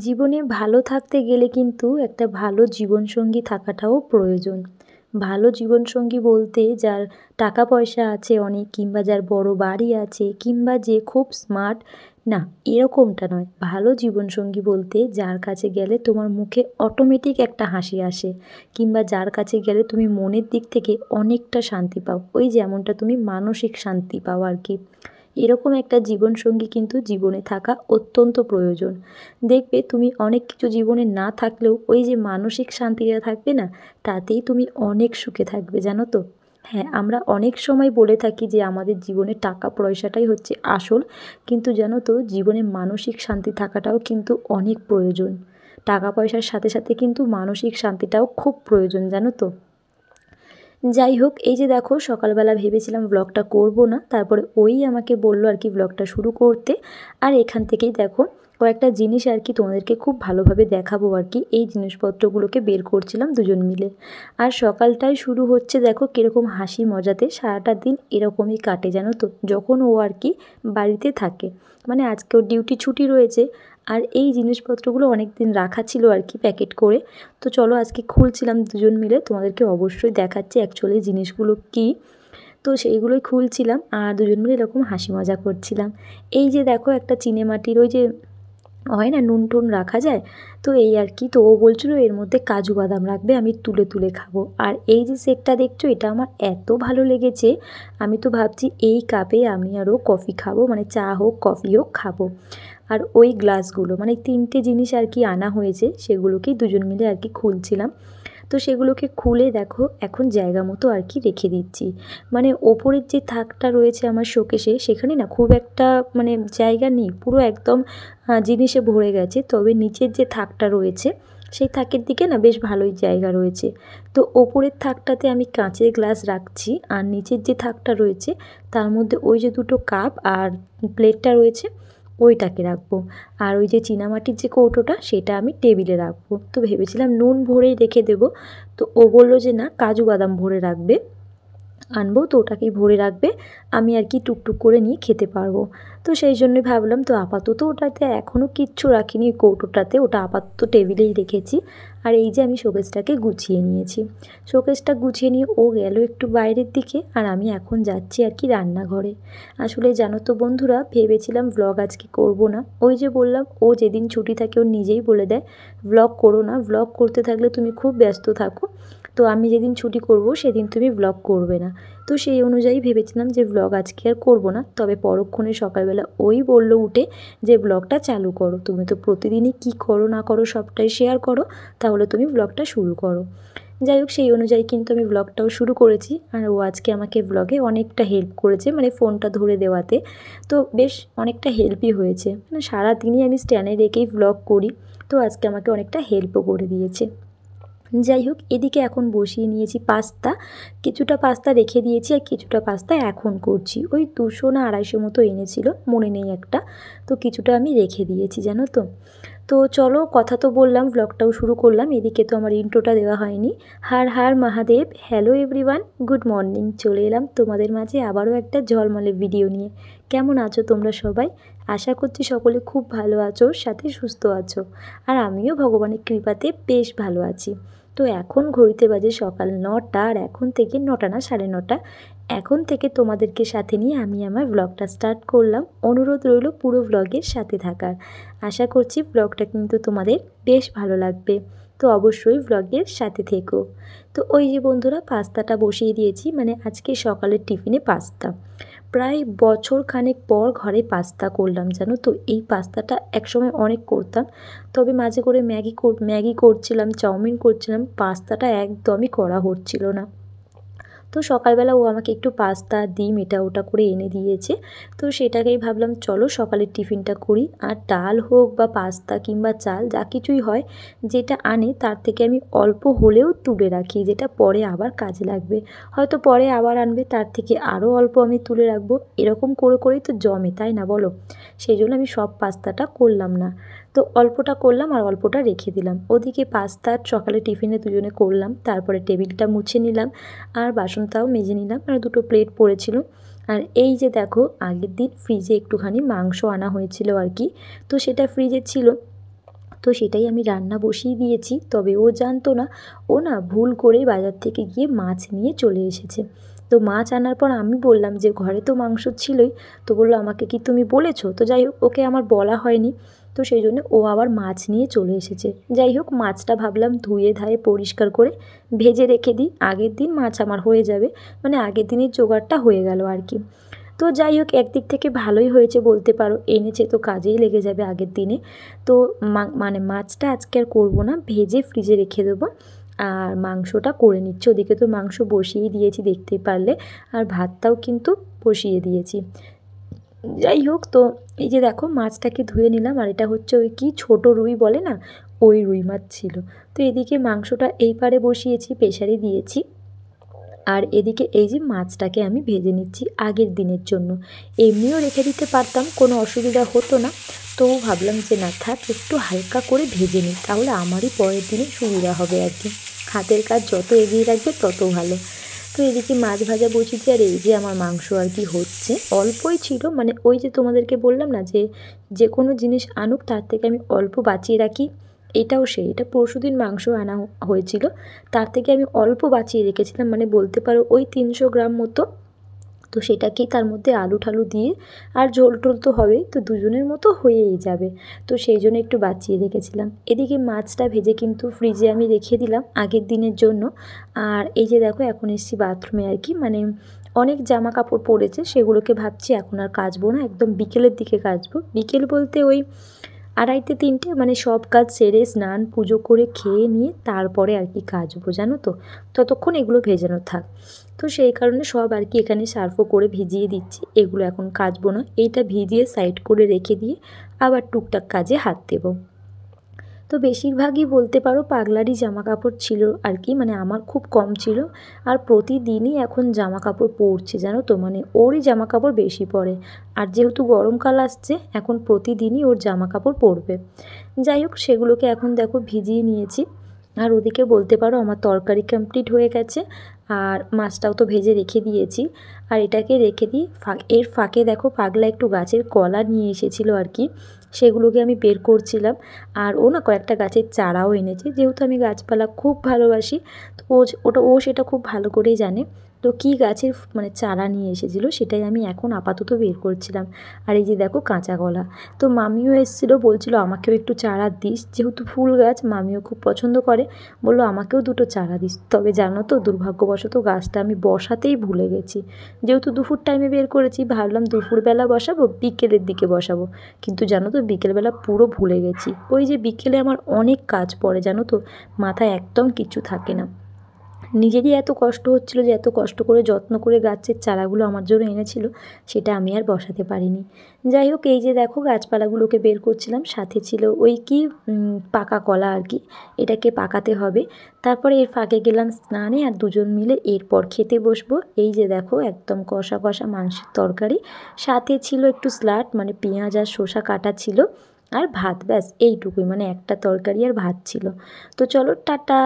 জীবনে ভালো থাকতে গেলে কিন্তু একটা ভালো জীবনসঙ্গী থাকাটাও প্রয়োজন। ভালো জীবনসঙ্গী বলতে যার টাকা পয়সা আছে অনেক, কিংবা যার বড় বাড়ি আছে, কিংবা যে খুব স্মার্ট, না, এরকমটা নয়। ভালো জীবনসঙ্গী বলতে যার কাছে গেলে তোমার মুখে অটোমেটিক একটা হাসি আসে, কিংবা যার কাছে গেলে তুমি মনের দিক থেকে অনেকটা শান্তি পাও, ওই যেমনটা তুমি মানসিক শান্তি পাও আর কি। এরকম একটা জীবনসঙ্গী কিন্তু জীবনে থাকা অত্যন্ত প্রয়োজন। দেখবে তুমি অনেক কিছু জীবনে না থাকলেও ওই যে মানসিক শান্তিটা থাকবে না, তাতেই তুমি অনেক সুখে থাকবে, জানো তো। হ্যাঁ, আমরা অনেক সময় বলে থাকি যে আমাদের জীবনে টাকা পয়সাটাই হচ্ছে আসল, কিন্তু জানো তো জীবনে মানসিক শান্তি থাকাটাও কিন্তু অনেক প্রয়োজন। টাকা পয়সার সাথে সাথে কিন্তু মানসিক শান্তিটাও খুব প্রয়োজন, জানো তো। যাই হোক, এই যে দেখো সকালবেলা ভেবেছিলাম ব্লগটা করব না, তারপরে ওই আমাকে বললো আর কি ব্লগটা শুরু করতে। আর এখান থেকেই দেখো কয়েকটা জিনিস আর কি তোমাদেরকে খুব ভালোভাবে দেখাবো আর কি। এই জিনিসপত্রগুলোকে বের করছিলাম দুজন মিলে। আর সকালটাই শুরু হচ্ছে দেখো কীরকম হাসি মজাতে, সারাটা দিন এরকমই কাটে জানো তো, যখন ও আর কি বাড়িতে থাকে। মানে আজকে ওর ডিউটি ছুটি রয়েছে। আর এই জিনিসপত্রগুলো অনেক দিন রাখা ছিল আর কি প্যাকেট করে। তো চলো আজকে খুলছিলাম দুজন মিলে, তোমাদেরকে অবশ্যই দেখাচ্ছি অ্যাকচুয়ালি জিনিসগুলো কী। তো সেইগুলোই খুলছিলাম আর দুজন মিলে এরকম হাসি মজা করছিলাম। এই যে দেখো একটা চিনেমাটির ওই যে হয় না নুন টুন রাখা যায়, তো এই আর কি। তো ও বলছিল এর মধ্যে কাজু বাদাম রাখবে, আমি তুলে তুলে খাবো। আর এই যে সেটটা দেখছো, এটা আমার এত ভালো লেগেছে, আমি তো ভাবছি এই কাপে আমি আরও কফি খাবো, মানে চা হোক কফি হোক খাবো। আর ওই গ্লাসগুলো মানে 3টে জিনিস আর কি আনা হয়েছে, সেগুলোকেই দুজন মিলে আর কি খুলছিলাম। তো সেগুলোকে খুলে দেখো এখন জায়গা মতো আর কি রেখে দিচ্ছি। মানে ওপরের যে থাকটা রয়েছে আমার শোকেসে, সেখানে না খুব একটা মানে জায়গা নেই, পুরো একদম জিনিসে ভরে গেছে। তবে নিচের যে থাকটা রয়েছে, সেই থাকের দিকে না বেশ ভালোই জায়গা রয়েছে। তো ওপরের থাকটাতে আমি কাঁচের গ্লাস রাখছি, আর নিচের যে থাকটা রয়েছে তার মধ্যে ওই যে 2টো কাপ আর প্লেটটা রয়েছে ওইটাকে রাখবো। আর ওই যে চীনামাটির যে কৌটোটা সেটা আমি টেবিলে রাখবো। তো ভেবেছিলাম নুন ভরেই রেখে দেবো, তো ও বললো যে না, কাজু বাদাম ভরে রাখবে, আনবো তো ওটাকেই ভরে রাখবে, আমি আর কি টুকটুক করে নিয়ে খেতে পারবো। তো সেই জন্যই ভাবলাম, তো আপাতত ওটাতে এখনও কিচ্ছু রাখিনি কৌটোটাতে, ওটা আপাতত টেবিলেই রেখেছি। আর এই যে আমি শোকেসটাকে গুছিয়ে নিয়েছি। শোকেসটা গুছিয়ে নিয়ে ও গেল একটু বাইরের দিকে, আর আমি এখন যাচ্ছি আর কি রান্নাঘরে। আসলে জানো তো বন্ধুরা, ভেবেছিলাম ভ্লগ আজকে করব না। ওই যে বললাম, ও যেদিন ছুটি থাকে ও নিজেই বলে দেয় ভ্লগ করো না, ভ্লগ করতে থাকলে তুমি খুব ব্যস্ত থাকো, তো আমি যেদিন ছুটি করব সেদিন তুমি ভ্লগ করবে না। তো সেই অনুযায়ী ভেবেছিলাম যে ভ্লগ আজকে আর করব না। তবে পরক্ষণে সকালবেলা ওই বললো উঠে যে ব্লগটা চালু করো, তুমি তো প্রতিদিনই কী করো না করো সবটাই শেয়ার করো, তাহলে তুমি ব্লগটা শুরু করো। যাই হোক, সেই অনুযায়ী কিন্তু আমি ব্লগটাও শুরু করেছি। আর ও আজকে আমাকে ব্লগে অনেকটা হেল্প করেছে, মানে ফোনটা ধরে দেওয়াতে। তো বেশ অনেকটা হেল্পই হয়েছে, মানে সারাদিনই আমি স্ট্যান্ডে রেখেই ব্লগ করি, তো আজকে আমাকে অনেকটা হেল্পও করে দিয়েছে। যাই হোক, এদিকে এখন বসিয়ে নিয়েছি পাস্তা। কিছুটা পাস্তা রেখে দিয়েছি আর কিছুটা পাস্তা এখন করছি। ওই 200 না 250 মতো এনেছিল, মনে নেই একটা, তো কিছুটা আমি রেখে দিয়েছি জানো তো। তো চলো, কথা তো বললাম, ব্লগটাও শুরু করলাম। এদিকে তো আমার ইন্ট্রোটা দেওয়া হয়নি। Har Har Mahadev, hello everyone, good morning. চলে এলাম তোমাদের মাঝে আবারও একটা ঝলমলে ভিডিও নিয়ে। কেমন আছো তোমরা সবাই? আশা করছি সকলে খুব ভালো আছো, সাথে সুস্থ আছো। আর আমিও ভগবানের কৃপাতে বেশ ভালো আছি। তো এখন ঘড়িতে বাজে সকাল 9টা, আর এখন থেকে 9টা না 9:30, এখন থেকে তোমাদেরকে সাথে নিয়ে আমি আমার ব্লগটা স্টার্ট করলাম। অনুরোধ রইল পুরো ব্লগের সাথে থাকার। আশা করছি ব্লগটা কিন্তু তোমাদের বেশ ভালো লাগবে, তো অবশ্যই ব্লগের সাথে থেকো। তো ওই যে বন্ধুরা, পাস্তাটা বসিয়ে দিয়েছি, মানে আজকে সকালের টিফিনে পাস্তা। প্রায় বছর খানেক পর ঘরে পাস্তা করলাম জানো তো। এই পাস্তাটা একসময় অনেক করতাম, তবে মাঝে করে ম্যাগি করছিলাম, চাউমিন করছিলাম, পাস্তাটা একদমই করা হচ্ছিল না। তো সকালবেলা ও আমাকে একটু পাস্তা ডিম এটা ওটা করে এনে দিয়েছে, তো সেটাকেই ভাবলাম চলো সকালের টিফিনটা করি। আর ডাল হোক বা পাস্তা কিংবা চাল, যা কিছুই হয়, যেটা আনে তার থেকে আমি অল্প হলেও তুলে রাখি, যেটা পরে আবার কাজে লাগবে। হয়তো পরে আবার আনবে, তার থেকে আরও অল্প আমি তুলে রাখবো, এরকম করে করেই তো জমে, তাই না বলো? সেই জন্য আমি সব পাস্তাটা করলাম না, তো অল্পটা করলাম আর অল্পটা রেখে দিলাম। ওদিকে পাস্তা সকালে টিফিনে দুজনে করলাম, তারপরে টেবিলটা মুছে নিলাম, আর বাসনটাও মেজে নিলাম, আর 2টো প্লেট পড়েছিল। আর এই যে দেখো, আগের দিন ফ্রিজে একটুখানি মাংস আনা হয়েছিল আর কি, তো সেটা ফ্রিজে ছিল। তো সেটাই আমি রান্না বসিয়ে দিয়েছি। তবে ও জানতো না, ও না ভুল করে বাজার থেকে গিয়ে মাছ নিয়ে চলে এসেছে। তো মাছ আনার পর আমি বললাম যে ঘরে তো মাংস ছিলই, তো বললো আমাকে কি তুমি বলেছো? তো যাই হোক, ওকে আমার বলা হয়নি, তো সেই জন্য ও আবার মাছ নিয়ে চলে এসেছে। যাই হোক, মাছটা ভাবলাম ধুয়ে ধায়ে পরিষ্কার করে ভেজে রেখে দিই, আগের দিন মাছ আমার হয়ে যাবে, মানে আগের দিনের জোগাড়টা হয়ে গেল আর কি। তো যাই হোক, একদিক থেকে ভালোই হয়েছে বলতে পারো, এনেছে তো কাজেই লেগে যাবে আগের দিনে। তো মানে মাছটা আজকে আর করবো না, ভেজে ফ্রিজে রেখে দেবো। আর মাংসটা করে নিচ্ছি, ওদিকে তো মাংস বসিয়ে দিয়েছি দেখতেই পারলে, আর ভাতটাও কিন্তু বসিয়ে দিয়েছি। যাই হোক, তো এই যে দেখো মাছটাকে ধুয়ে নিলাম, আর এটা হচ্ছে ওই কি ছোট রুই বলে না, ওই রুই মাছ ছিল। তো এদিকে মাংসটা এই পারে বসিয়েছি, প্রেসারে দিয়েছি, আর এদিকে এই যে মাছটাকে আমি ভেজে নিচ্ছি আগের দিনের জন্য। এমনিও রেখে দিতে পারতাম, কোনো অসুবিধা হতো না, তো ভাবলাম যে না থাক, একটু হালকা করে ভেজে নিই, তাহলে আমারই পরের দিনে সুবিধা হবে আর কি। হাতের কাজ যত এগিয়ে রাখবে তত ভালো। তো এদিকে মাছ ভাজা বসিয়েছি, আর এই যে আমার মাংস আর কি হচ্ছে, অল্পই ছিল, মানে ওই যে তোমাদেরকে বললাম না যে যে কোনো জিনিস আনুক তার থেকে আমি অল্প বাঁচিয়ে রাখি, এটাও এটা পরশুদিন মাংস আনা হয়েছিল, তার থেকে আমি অল্প বাঁচিয়ে রেখেছিলাম, মানে বলতে পারো ওই 300 গ্রাম মতো। তো সেটাকেই তার মধ্যে আলু ঠালু দিয়ে, আর ঝোল টোল তো হবেই, তো দুজনের মতো হয়েই যাবে, তো সেই জন্য একটু বাঁচিয়ে রেখেছিলাম। এদিকে মাছটা ভেজে কিন্তু ফ্রিজে আমি রেখে দিলাম আগের দিনের জন্য। আর এই যে দেখো এখন এসেছি বাথরুমে আর কি, মানে অনেক জামা কাপড় পড়েছে, সেগুলোকে ভাবছি এখন আর কাচবো না, একদম বিকেলের দিকে কাচবো। বিকেল বলতে ওই 2:30-3টে, মানে সব কাজ সেরে স্নান পুজো করে খেয়ে নিয়ে তারপরে আর কি কাচবো, জানো তো, ততক্ষণ এগুলো ভেজানো থাক। তো সেই কারণে সব আর কি এখানে সার্ফও করে ভিজিয়ে দিচ্ছি, এগুলো এখন কাচবো না, এইটা ভিজিয়ে সাইড করে রেখে দিয়ে আবার টুকটাক কাজে হাত দেবো। তো বেশিরভাগই বলতে পারো পাগলারই জামা কাপড় ছিল আর কি, মানে আমার খুব কম ছিল। আর প্রতিদিনই এখন জামা কাপড় পরছে, জানো তো, মানে ওরই জামা কাপড় বেশি পরে। আর যেহেতু গরমকাল আসছে, এখন প্রতিদিনই ওর জামা কাপড় পরবে। যাই হোক, সেগুলোকে এখন দেখো ভিজিয়ে নিয়েছি। আর ওদিকে বলতে পারো আমার তরকারি কমপ্লিট হয়ে গেছে, আর মাছটাও তো ভেজে রেখে দিয়েছি। আর এটাকে রেখে দিই, এর ফাঁকে দেখো পাগলা একটু গাছের কলা নিয়ে এসেছিলো আর কি, সেগুলোকে আমি বের করছিলাম। আর ও না কয়েকটা গাছের চারাও এনেছে, যেহেতু আমি গাছপালা খুব ভালোবাসি, তো ও সেটা খুব ভালো করেই জানে। তো কী গাছের মানে চারা নিয়ে এসেছিলো সেটাই আমি এখন আপাতত বের করছিলাম। আর এই যে দেখো কাঁচা কলা, তো মামিও এসেছিলো, বলছিল আমাকেও একটু চারা দিস, যেহেতু ফুল গাছ মামিও খুব পছন্দ করে, বললো আমাকেও দুটো চারা দিস। তবে জানো তো, দুর্ভাগ্যবশত গাছটা আমি বসাতেই ভুলে গেছি, যেহেতু দুপুর টাইমে বের করেছি, ভাবলাম দুপুরবেলা বসাবো, বিকেলের দিকে বসাবো, কিন্তু জানো তো বিকেলবেলা পুরো ভুলে গেছি। ওই যে বিকেলে আমার অনেক কাজ পড়ে, জানো তো, মাথায় একদম কিচ্ছু থাকে না। নিজেরই এত কষ্ট হচ্ছিল যে এত কষ্ট করে যত্ন করে গাছের চারাগুলো আমার জন্য এনেছিল, সেটা আমি আর বসাতে পারিনি। যাই হোক, এই যে দেখো গাছপালাগুলোকে বের করছিলাম, সাথে ছিল ওই কি পাকা কলা আর কি, এটাকে পাকাতে হবে। তারপরে এর ফাঁকে গেলাম স্নানে, আর দুজন মিলে এরপর খেতে বসবো। এই যে দেখো একদম কষা কষা মাংসের তরকারি, সাথে ছিল একটু স্যালাড, মানে পেঁয়াজ আর শসা কাটা ছিল, আর ভাত, ব্যাস এইটুকুই, মানে একটা তরকারি আর ভাত ছিল। তো চলো টাটা।